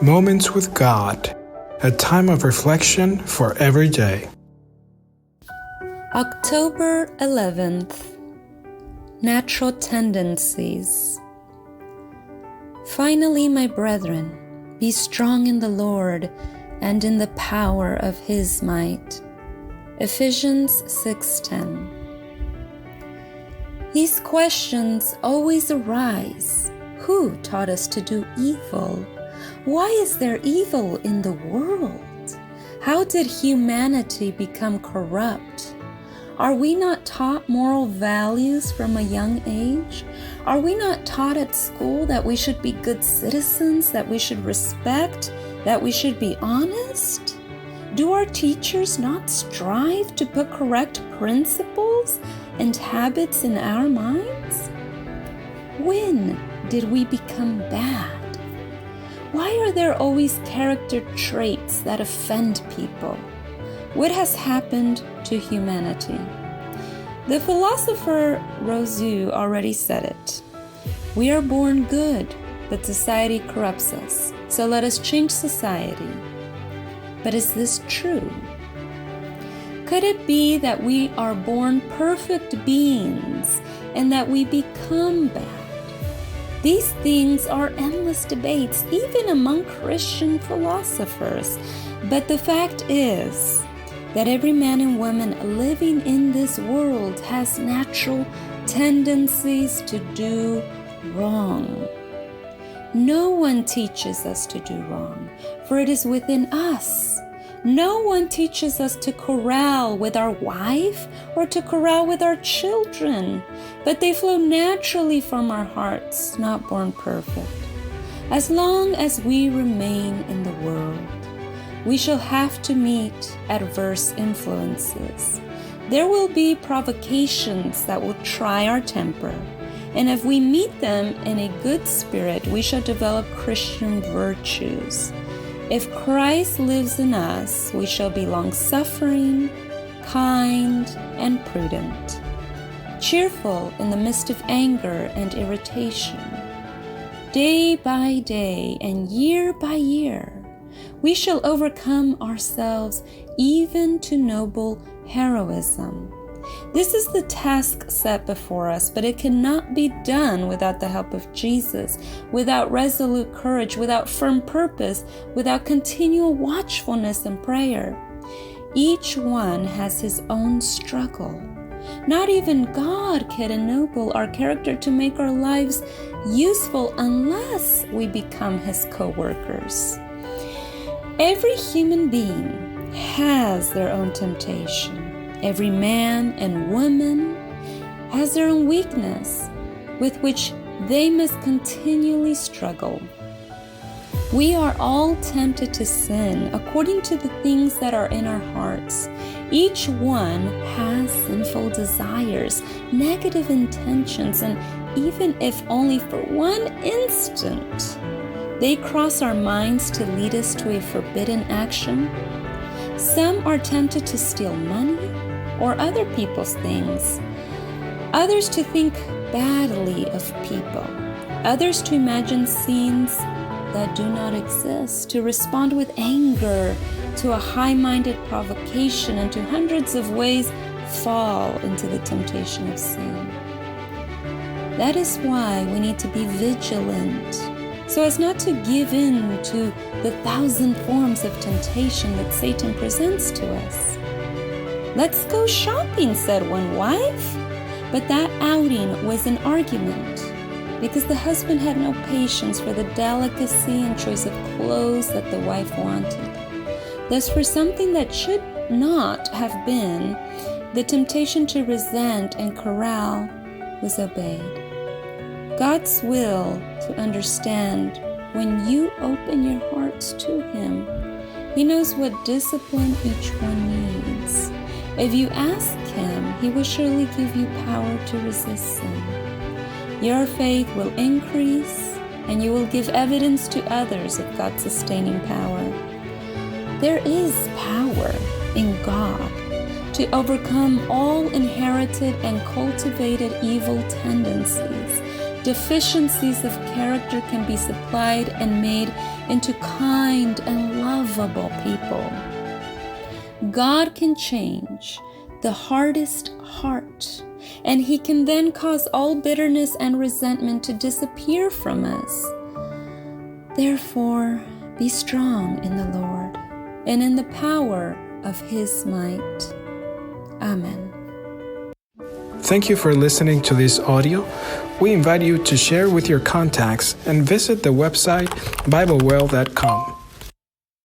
Moments with God, a time of reflection for every day. October 11th, Natural Tendencies. Finally, my brethren, be strong in the Lord and in the power of His might. Ephesians 6:10. These questions always arise. Who taught us to do evil? Why is there evil in the world? How did humanity become corrupt? Are we not taught moral values from a young age? Are we not taught at school that we should be good citizens, that we should respect, that we should be honest? Do our teachers not strive to put correct principles and habits in our minds? When did we become bad? Why are there always character traits that offend people? What has happened to humanity? The philosopher Rousseau already said it. We are born good, but society corrupts us. So let us change society. But is this true? Could it be that we are born perfect beings and that we become bad? These things are endless debates, even among Christian philosophers. But the fact is that every man and woman living in this world has natural tendencies to do wrong. No one teaches us to do wrong, for it is within us. No one teaches us to corral with our wife or to corral with our children, but they flow naturally from our hearts, not born perfect. As long as we remain in the world, we shall have to meet adverse influences. There will be provocations that will try our temper. And if we meet them in a good spirit, we shall develop Christian virtues. If Christ lives in us, we shall be long-suffering, kind, and prudent, cheerful in the midst of anger and irritation. Day by day and year by year, we shall overcome ourselves even to noble heroism. This is the task set before us, but it cannot be done without the help of Jesus, without resolute courage, without firm purpose, without continual watchfulness and prayer. Each one has his own struggle. Not even God can ennoble our character to make our lives useful unless we become His co-workers. Every human being has their own temptation. Every man and woman has their own weakness with which they must continually struggle. We are all tempted to sin according to the things that are in our hearts. Each one has sinful desires, negative intentions, and even if only for one instant, they cross our minds to lead us to a forbidden action. Some are tempted to steal money or other people's things, others to think badly of people, others to imagine scenes that do not exist, to respond with anger to a high-minded provocation, and to hundreds of ways fall into the temptation of sin. That is why we need to be vigilant, so as not to give in to the 1,000 forms of temptation that Satan presents to us. Let's go shopping, said one wife. But that outing was an argument because the husband had no patience for the delicacy and choice of clothes that the wife wanted. Thus, for something that should not have been, the temptation to resent and corral was obeyed. God's will to understand when you open your hearts to Him. He knows what discipline each one needs. If you ask Him, He will surely give you power to resist sin. Your faith will increase, and you will give evidence to others of God's sustaining power. There is power in God to overcome all inherited and cultivated evil tendencies. Deficiencies of character can be supplied and made into kind and lovable people. God can change the hardest heart, and He can then cause all bitterness and resentment to disappear from us. Therefore, be strong in the Lord and in the power of His might. Amen. Thank you for listening to this audio. We invite you to share with your contacts and visit the website BibleWell.com.